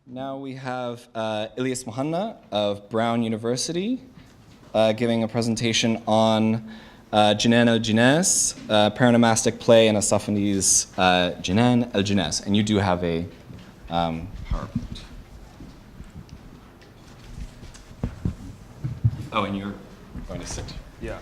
Now we have Elias Muhanna of Brown University giving a presentation on Genus, Paronomastic play and Asafani's Genus, and you do have a PowerPoint. Oh, and you're going to sit. Yeah.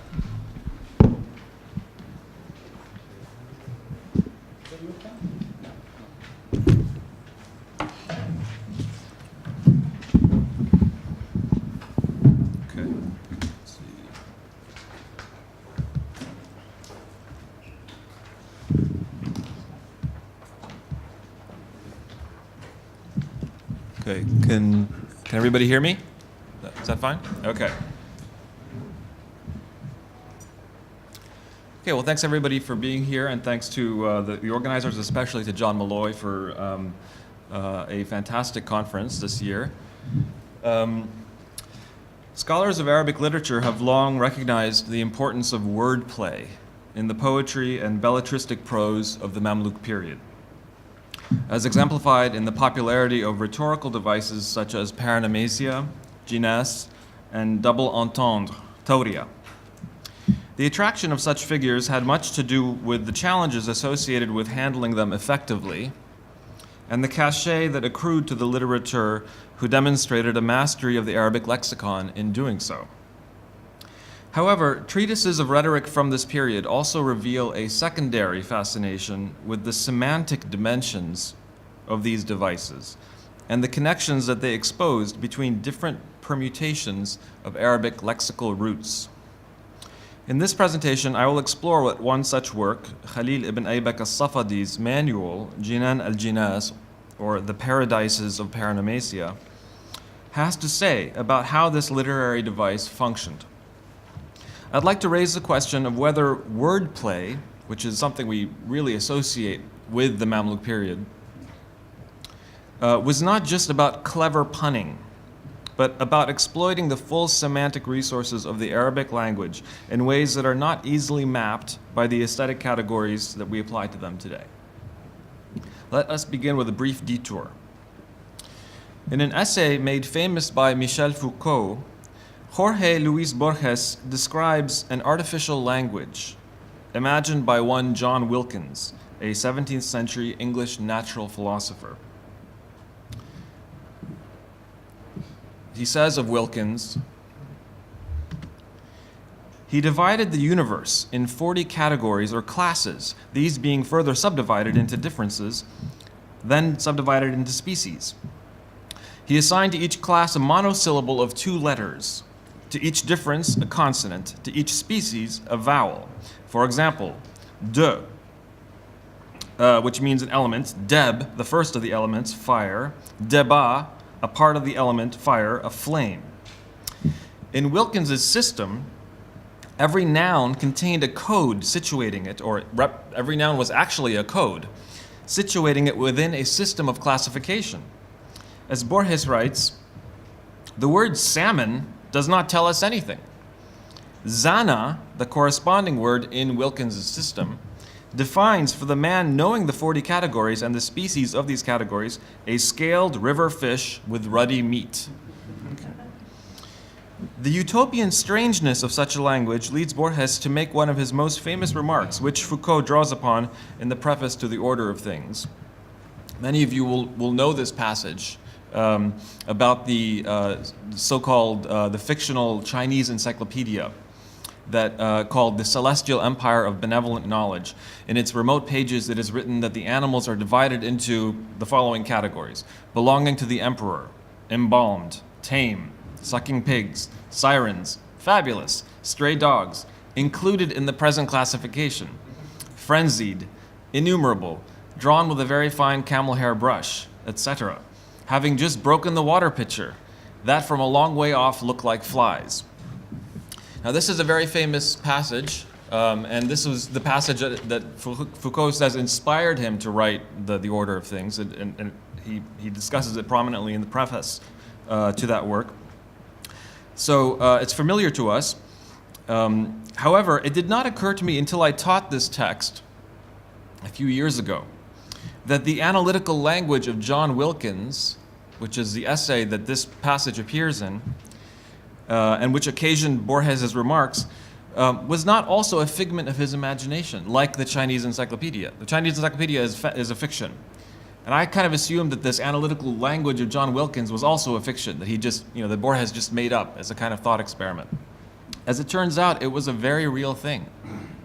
Okay, can everybody hear me? Is that fine? Okay. Okay, well, thanks everybody for being here, and thanks to the organizers, especially to John Malloy for a fantastic conference this year. Scholars of Arabic literature have long recognized the importance of wordplay in the poetry and belletristic prose of the Mamluk period, as exemplified in the popularity of rhetorical devices such as paronomasia, Genus, and double entendre, tauria. The attraction of such figures had much to do with the challenges associated with handling them effectively, and the cachet that accrued to the literature who demonstrated a mastery of the Arabic lexicon in doing so. However, treatises of rhetoric from this period also reveal a secondary fascination with the semantic dimensions of these devices and the connections that they exposed between different permutations of Arabic lexical roots. In this presentation, I will explore what one such work, Khalil ibn Aybak al-Safadi's manual, al-jina, or The Paradises of Paronomasia, has to say about how this literary device functioned. I'd like to raise the question of whether wordplay, which is something we really associate with the Mamluk period, was not just about clever punning, but about exploiting the full semantic resources of the Arabic language in ways that are not easily mapped by the aesthetic categories that we apply to them today. Let us begin with a brief detour. In an essay made famous by Michel Foucault, Jorge Luis Borges describes an artificial language imagined by one John Wilkins, a 17th century English natural philosopher. He says of Wilkins, he divided the universe in 40 categories or classes, these being further subdivided into differences, then subdivided into species. He assigned to each class a monosyllable of 2 letters, to each difference a consonant, to each species a vowel. For example, de, which means an element, deb, the first of the elements, fire, deba, a part of the element, fire, a flame. In Wilkins's system, every noun contained a code situating it, or every noun was actually a code, situating it within a system of classification. As Borges writes, the word salmon does not tell us anything. Zana, the corresponding word in Wilkins' system, defines for the man knowing the 40 categories and the species of these categories a scaled river fish with ruddy meat. Okay. The utopian strangeness of such a language leads Borges to make one of his most famous remarks, which Foucault draws upon in the preface to The Order of Things. Many of you will know this passage about the so-called the fictional Chinese encyclopedia that called The Celestial Empire of Benevolent Knowledge. In its remote pages, it is written that the animals are divided into the following categories: belonging to the emperor, embalmed, tame, sucking pigs, sirens, fabulous, stray dogs, included in the present classification, frenzied, innumerable, drawn with a very fine camel hair brush, etc., having just broken the water pitcher, that from a long way off look like flies. Now, this is a very famous passage, and this was the passage that Foucault says inspired him to write The Order of Things, and he discusses it prominently in the preface to that work. So it's familiar to us. However, it did not occur to me until I taught this text a few years ago that the analytical language of John Wilkins which is the essay that this passage appears in, and which occasioned Borges's remarks, was not also a figment of his imagination, like the Chinese encyclopedia. The Chinese encyclopedia is a fiction. And I kind of assumed that this analytical language of John Wilkins was also a fiction, that that Borges just made up as a kind of thought experiment. As it turns out, it was a very real thing,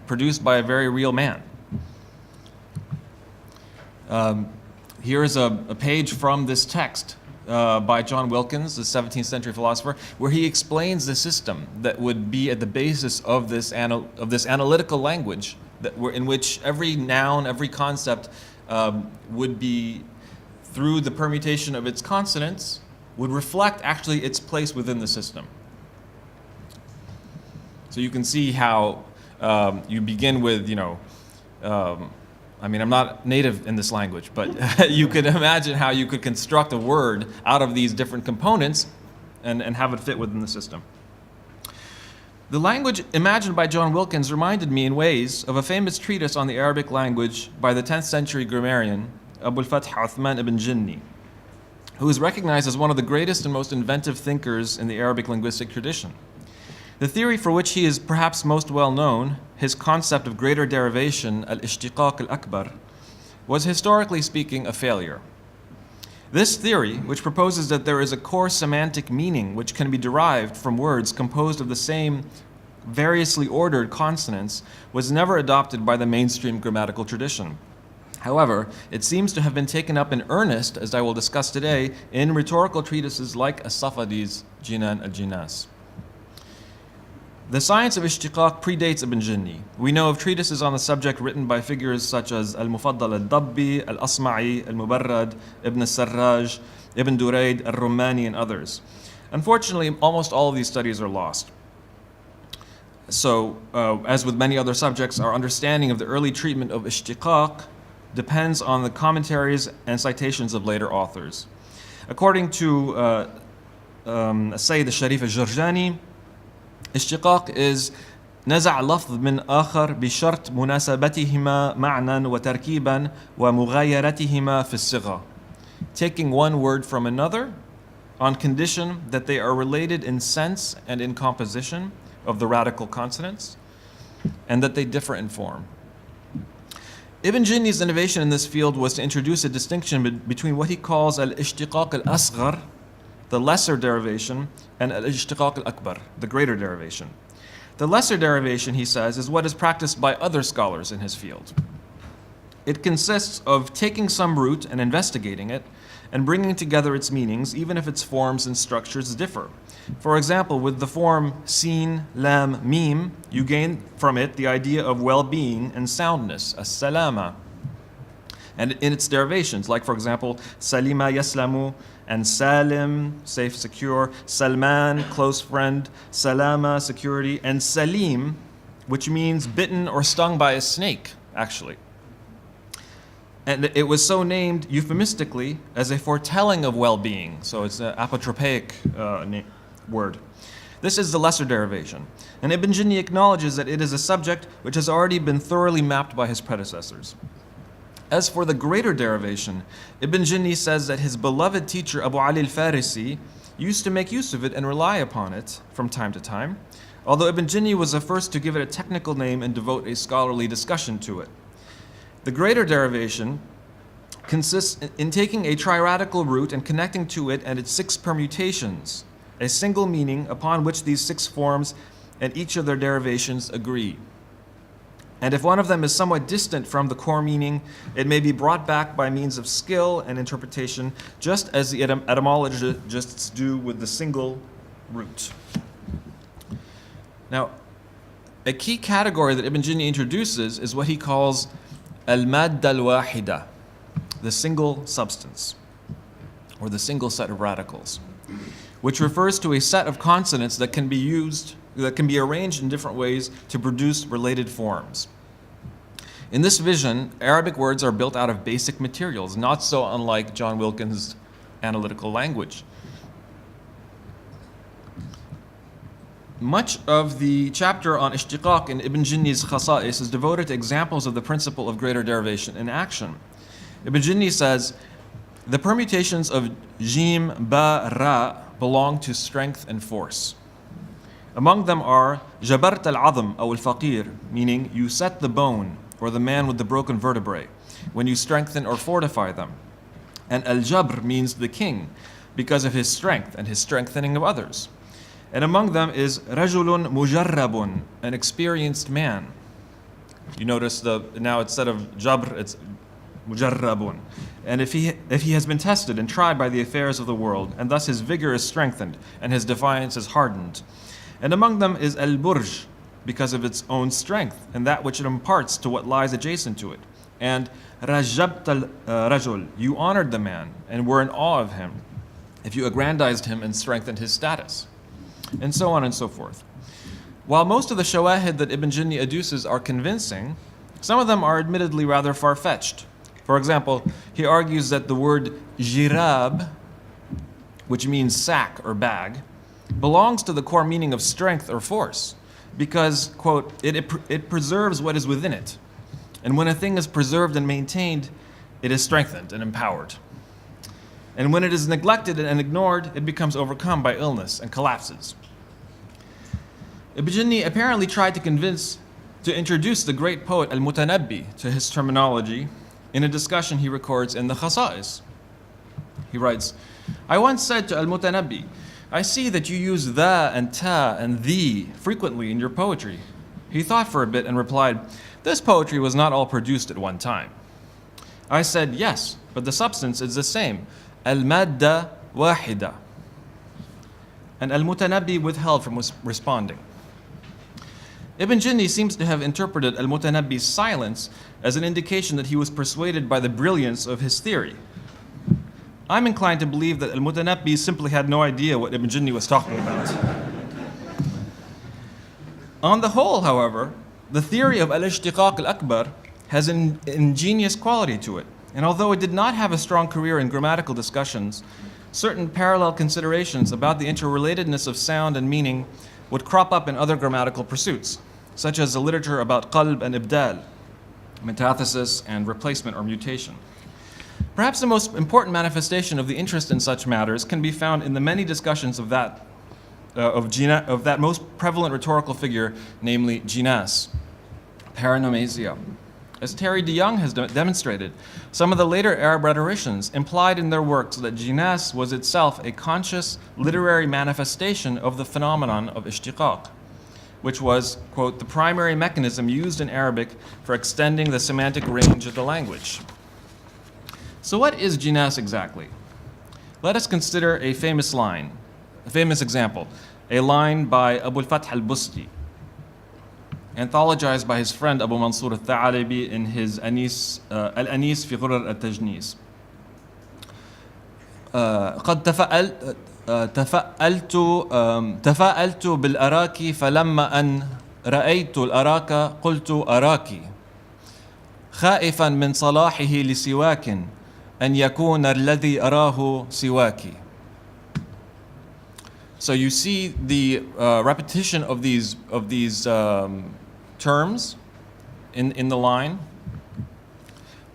produced by a very real man. Here is a page from this text by John Wilkins, the 17th century philosopher, where he explains the system that would be at the basis of this analytical language, in which every noun, every concept would be, through the permutation of its consonants, would reflect actually its place within the system. So you can see how you begin with, I'm not native in this language, but you could imagine how you could construct a word out of these different components and have it fit within the system. The language imagined by John Wilkins reminded me in ways of a famous treatise on the Arabic language by the 10th century grammarian Abu al-Fath Uthman ibn Jinni, who is recognized as one of the greatest and most inventive thinkers in the Arabic linguistic tradition. The theory for which he is perhaps most well known, his concept of greater derivation, al-ishtiqaq al-akbar, was historically speaking a failure. This theory, which proposes that there is a core semantic meaning which can be derived from words composed of the same variously ordered consonants, was never adopted by the mainstream grammatical tradition. However, it seems to have been taken up in earnest, as I will discuss today, in rhetorical treatises like as-Safadi's Jina and al-Jinas. The science of ishtiqaq predates Ibn Jinni. We know of treatises on the subject written by figures such as al-Mufaddal al-Dabbi, al-Asma'i, al-Mubarrad, Ibn al-Sarraj, Ibn Durayd, al-Rumani, and others. Unfortunately, almost all of these studies are lost. So, as with many other subjects, our understanding of the early treatment of ishtiqaq depends on the commentaries and citations of later authors. According to Sayyid al-Sharif al-Jurjani, اشتقاق is نزع لفظ من آخر بشرط مناسبتهما معنى وتركيبا ومغايرتهما في الصيغة. Taking one word from another on condition that they are related in sense and in composition of the radical consonants, and that they differ in form. Ibn Jinni's innovation in this field was to introduce a distinction between what he calls al-ishtiqaq al-asghar, the lesser derivation, and al-ishtiqaq al-akbar, the greater derivation. The lesser derivation, he says, is what is practiced by other scholars in his field. It consists of taking some root and investigating it, and bringing together its meanings, even if its forms and structures differ. For example, with the form sin, lam, mim, you gain from it the idea of well-being and soundness, as-salama, and in its derivations, like, for example, salima yaslamu, and salim, safe, secure, salman, close friend, salama, security, and salim, which means bitten or stung by a snake, actually. And it was so named euphemistically as a foretelling of well-being, so it's an apotropaic word. This is the lesser derivation, and Ibn Jinni acknowledges that it is a subject which has already been thoroughly mapped by his predecessors. As for the greater derivation, Ibn Jinni says that his beloved teacher Abu Ali al-Farisi used to make use of it and rely upon it from time to time, although Ibn Jinni was the first to give it a technical name and devote a scholarly discussion to it. The greater derivation consists in taking a triradical root and connecting to it and its 6 permutations, a single meaning upon which these 6 forms and each of their derivations agree. And if one of them is somewhat distant from the core meaning, it may be brought back by means of skill and interpretation, just as the etymologists do with the single root. Now, a key category that Ibn Jinni introduces is what he calls al-madda al-wahida, the single substance, or the single set of radicals, which refers to a set of consonants that can be arranged in different ways to produce related forms. In this vision, Arabic words are built out of basic materials, not so unlike John Wilkins' analytical language. Much of the chapter on ishtiqaq in Ibn Jinni's Khasa'is is devoted to examples of the principle of greater derivation in action. Ibn Jinni says, The permutations of jim, ba, ra belong to strength and force. Among them are jabart al-azm or al-faqir, meaning you set the bone, or the man with the broken vertebrae, when you strengthen or fortify them. And al-jabr means the king, because of his strength and his strengthening of others. And among them is rajulun mujarrabun, an experienced man. You notice now instead of jabr, it's mujarrabun. And if he has been tested and tried by the affairs of the world, and thus his vigor is strengthened and his defiance is hardened. And among them is al-burj, because of its own strength and that which it imparts to what lies adjacent to it. And rajabt al-rajul, you honored the man and were in awe of him, if you aggrandized him and strengthened his status. And so on and so forth. While most of the shawahid that Ibn Jinni adduces are convincing, some of them are admittedly rather far-fetched. For example, he argues that the word jirab, which means sack or bag, belongs to the core meaning of strength or force because, quote, it preserves what is within it. And when a thing is preserved and maintained, it is strengthened and empowered. And when it is neglected and ignored, it becomes overcome by illness and collapses. Ibn Jinni apparently tried to introduce the great poet al-Mutanabbi to his terminology in a discussion he records in the Khasa'is. He writes, I once said to al-Mutanabbi, I see that you use the and ta and thee frequently in your poetry. He thought for a bit and replied, this poetry was not all produced at one time. I said, yes, but the substance is the same. Al-madda wahida. And al-Mutanabbi withheld from responding. Ibn Jinni seems to have interpreted al-Mutanabbi's silence as an indication that he was persuaded by the brilliance of his theory. I'm inclined to believe that al-Mutanabbi simply had no idea what Ibn Jinni was talking about. On the whole, however, the theory of al-ishtiqaq al-akbar has an ingenious quality to it, and although it did not have a strong career in grammatical discussions, certain parallel considerations about the interrelatedness of sound and meaning would crop up in other grammatical pursuits, such as the literature about qalb and ibdal, metathesis and replacement or mutation. Perhaps the most important manifestation of the interest in such matters can be found in the many discussions of that most prevalent rhetorical figure, namely Genus, paronomasia. As Terry DeYoung has demonstrated, some of the later Arab rhetoricians implied in their works that Genus was itself a conscious literary manifestation of the phenomenon of ishtiqaq, which was, quote, the primary mechanism used in Arabic for extending the semantic range of the language. So what is Genus exactly? Let us consider a famous example, a line by Abu al-Fath al-Busti, anthologized by his friend Abu Mansur al-Tha'alabi in his Al-Anis fi Ghurar al-Tajnis. قد تفاءلت بالأراك فلما أن رأيت الأراك قلت أراك خائفا من صلاحه لسواك أن يكون الذي أراه سواك. So you see the repetition of these terms in the line.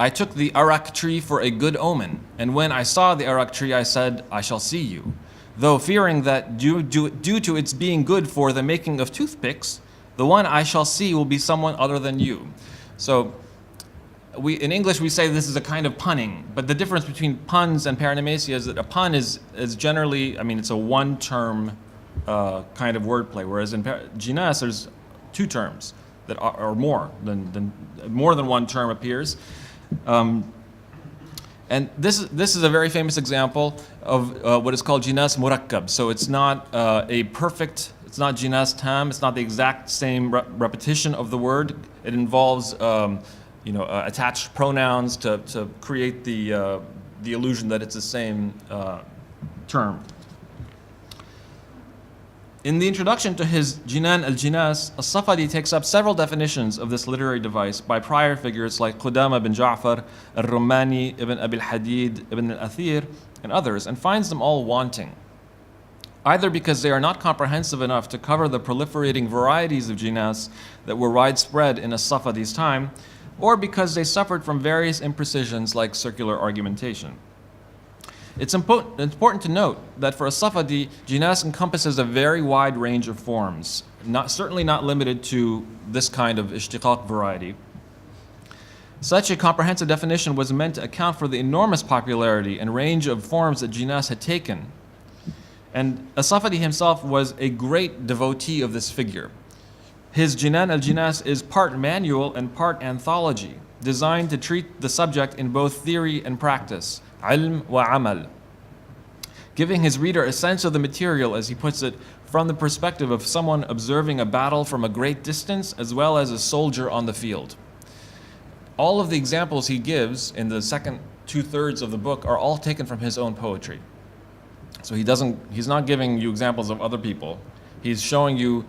I took the arak tree for a good omen, and when I saw the arak tree, I said, I shall see you. Though fearing that due to its being good for the making of toothpicks, the one I shall see will be someone other than you. So in English we say this is a kind of punning, but the difference between puns and paronomasia is that a pun is generally, it's a one-term kind of wordplay, whereas in Genus there's two terms that are more than one term appears. And this is a very famous example of what is called Genus murakkab. So it's not it's not Genus tam, it's not the exact same repetition of the word. It involves attached pronouns to create the illusion that it's the same term. In the introduction to his Jinan al-Jinas, al-Safadi takes up several definitions of this literary device by prior figures like Qudama bin Ja'far, al-Rumani, Ibn Abi al-Hadid, Ibn al-Athir, and others, and finds them all wanting, either because they are not comprehensive enough to cover the proliferating varieties of Jinas that were widespread in as-Safadi's time, or because they suffered from various imprecisions like circular argumentation. It's important to note that for a Safadi, Genus encompasses a very wide range of forms, certainly not limited to this kind of ishtiqaq variety. Such a comprehensive definition was meant to account for the enormous popularity and range of forms that Genus had taken. And As-Safadi himself was a great devotee of this figure. His Jinan al-Jinas is part manual and part anthology, designed to treat the subject in both theory and practice, ilm wa amal, giving his reader a sense of the material, as he puts it, from the perspective of someone observing a battle from a great distance, as well as a soldier on the field. All of the examples he gives in the second 2/3 of the book are all taken from his own poetry. So he's not giving you examples of other people. He's showing you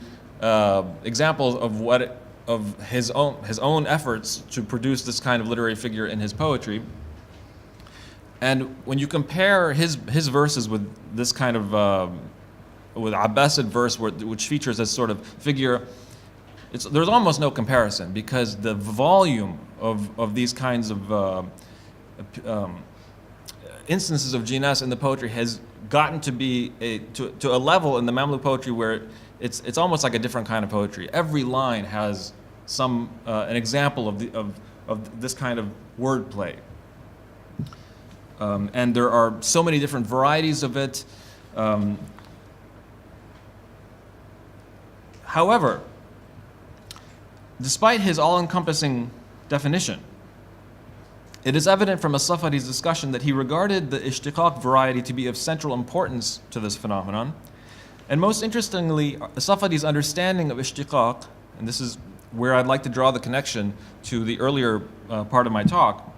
examples of his own efforts to produce this kind of literary figure in his poetry. And when you compare his verses with this kind of with Abbasid verse, which features this sort of figure, there's almost no comparison, because the volume of these kinds of instances of Genus in the poetry has gotten to be to a level in the Mamluk poetry where it's almost like a different kind of poetry. Every line has an example of this kind of wordplay, and there are so many different varieties of it. However, despite his all-encompassing definition, it is evident from As-Safadi's discussion that he regarded the ishtiqaq variety to be of central importance to this phenomenon. And most interestingly, As-Safadi's understanding of ishtiqaq, and this is where I'd like to draw the connection to the earlier part of my talk,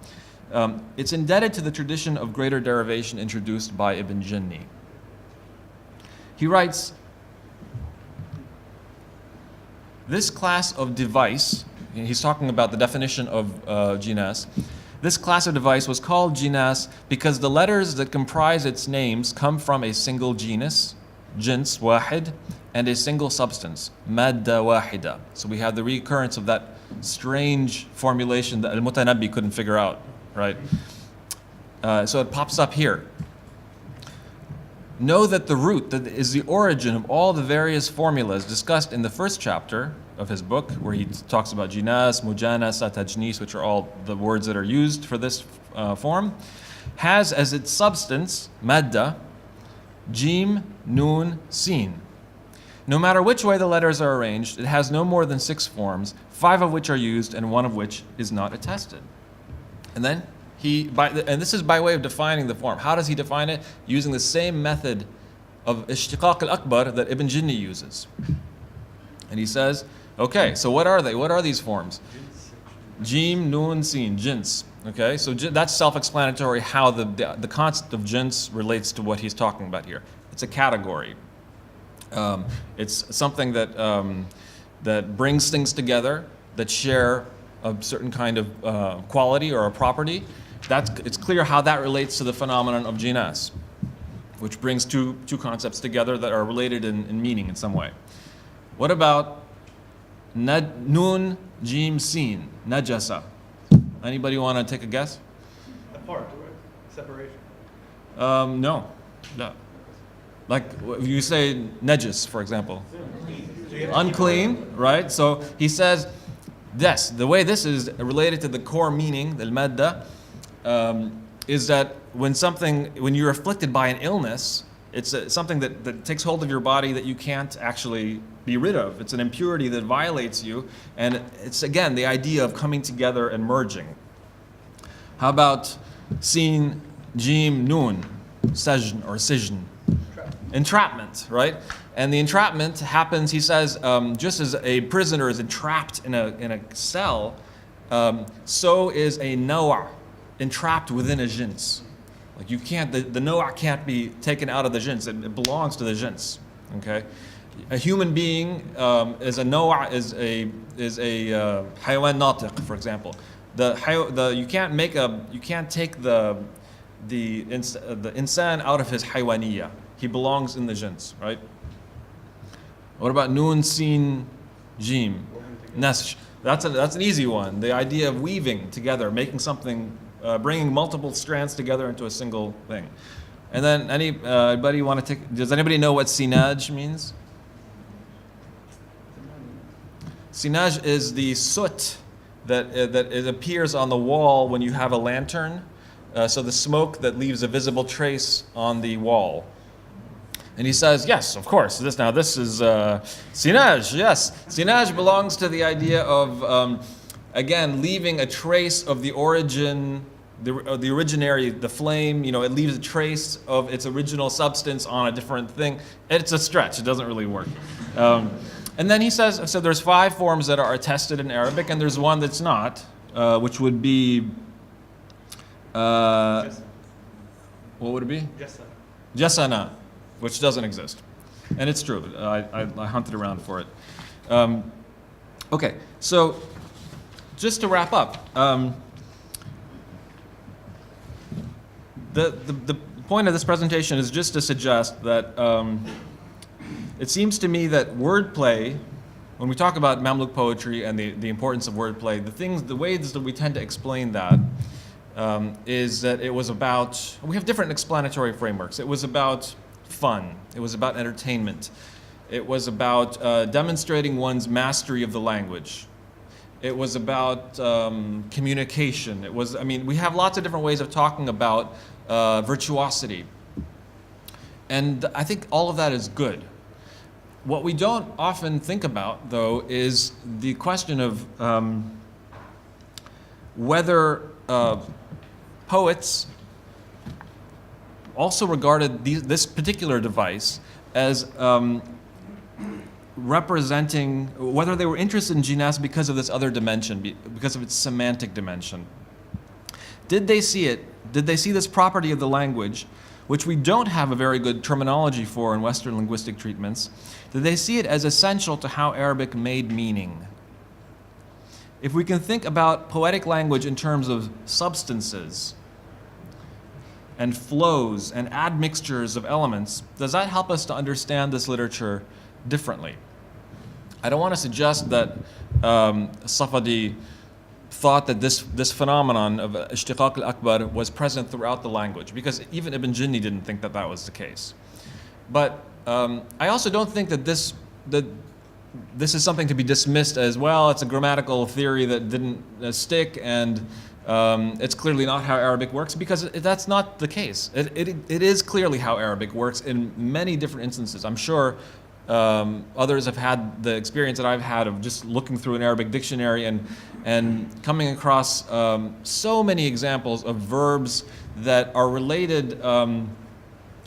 it's indebted to the tradition of greater derivation introduced by Ibn Jinni. He writes, this class of device, he's talking about the definition of Genus, this class of device was called Genus because the letters that comprise its names come from a single genus, jins wahid, and a single substance, madda wahida. So we have the recurrence of that strange formulation that al-Mutanabbi couldn't figure out, right? So it pops up here. Know that the root that is the origin of all the various formulas discussed in the first chapter of his book, where he talks about Jinas, Mujanas, Tajnis, which are all the words that are used for this form, has as its substance, madda, jim, nun, sin. No matter which way the letters are arranged, it has no more than 6 forms, 5 of which are used and 1 of which is not attested. And then and this is by way of defining the form. How does he define it? Using the same method of ishtiqaq al-akbar that Ibn Jinni uses. And he says, okay, so what are they? What are these forms? Jim, nun, sin, jins. Okay, so that's self-explanatory how the concept of jins relates to what he's talking about here. It's a category. It's something that brings things together that share a certain kind of quality or a property. It's clear how that relates to the phenomenon of Genus, which brings two concepts together that are related in meaning in some way. What about nun, jim, sin, najasa? Anybody want to take a guess? Apart, separation. No. Like you say najis, for example. Unclean, right? So he says, yes, the way this is related to the core meaning, the madda, is that when you're afflicted by an illness, it's something that takes hold of your body that you can't actually be rid of. It's an impurity that violates you, and it's again the idea of coming together and merging. How about sin, jim, nun, sajn or sijn? Entrapment, right? And the entrapment happens, he says, just as a prisoner is entrapped in a cell, so is a nawa' entrapped within a jins. Like you can't, the nawa' can't be taken out of the jins. It belongs to the jins. Okay, a human being is a nawa' is a hayawan natiq, for example. You can't take the insan out of his haywaniya. He belongs in the jins, right? What about nun, sin, jim, nasj? That's an easy one. The idea of weaving together, making something, bringing multiple strands together into a single thing. And then anybody want to take, does anybody know what sinaj means? Sinaj is the soot that it appears on the wall when you have a lantern. So the smoke that leaves a visible trace on the wall. And he says, yes, of course. This is sinaj. Yes, sinaj belongs to the idea of, again, leaving a trace of the origin, the originary, the flame. You know, it leaves a trace of its original substance on a different thing. It's a stretch. It doesn't really work. And then he says, so there's 5 forms that are attested in Arabic, and there's one that's not, which would be, what would it be? Jasana, which doesn't exist. And it's true. I hunted around for it. Okay, so just to wrap up, the point of this presentation is just to suggest that it seems to me that wordplay, when we talk about Mamluk poetry and the importance of wordplay, the ways that we tend to explain that is that it was about, we have different explanatory frameworks. It was about fun. It was about entertainment. It was about demonstrating one's mastery of the language. It was about communication. It was, I mean, we have lots of different ways of talking about virtuosity. And I think all of that is good. What we don't often think about, though, is the question of whether poets also regarded this particular device as representing, whether they were interested in Genus because of this other dimension, because of its semantic dimension. Did they see it? Did they see this property of the language, which we don't have a very good terminology for in Western linguistic treatments? Did they see it as essential to how Arabic made meaning? If we can think about poetic language in terms of substances and flows and admixtures of elements, does that help us to understand this literature differently? I don't want to suggest that Safadi thought that this phenomenon of ishtiqaq al-akbar was present throughout the language, because even Ibn Jinni didn't think that that was the case. But I also don't think that this is something to be dismissed as, well, it's a grammatical theory that didn't stick, and it's clearly not how Arabic works, because that's not the case. It is clearly how Arabic works in many different instances. I'm sure others have had the experience that I've had of just looking through an Arabic dictionary and coming across so many examples of verbs that are related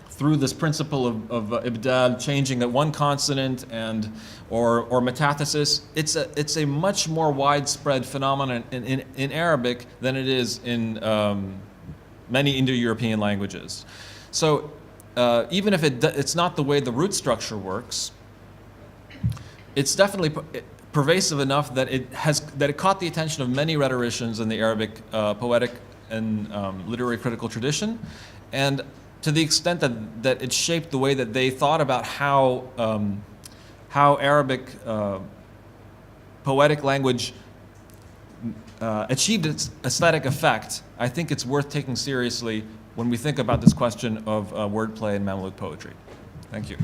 through this principle of ibdal, changing that one consonant, and or metathesis. It's a much more widespread phenomenon in Arabic than it is in many Indo-European languages. So even if it's not the way the root structure works, it's definitely pervasive enough that it caught the attention of many rhetoricians in the Arabic poetic and literary critical tradition, and to the extent that it shaped the way that they thought about how Arabic poetic language achieved its aesthetic effect. I think it's worth taking seriously when we think about this question of wordplay and Mamluk poetry. Thank you.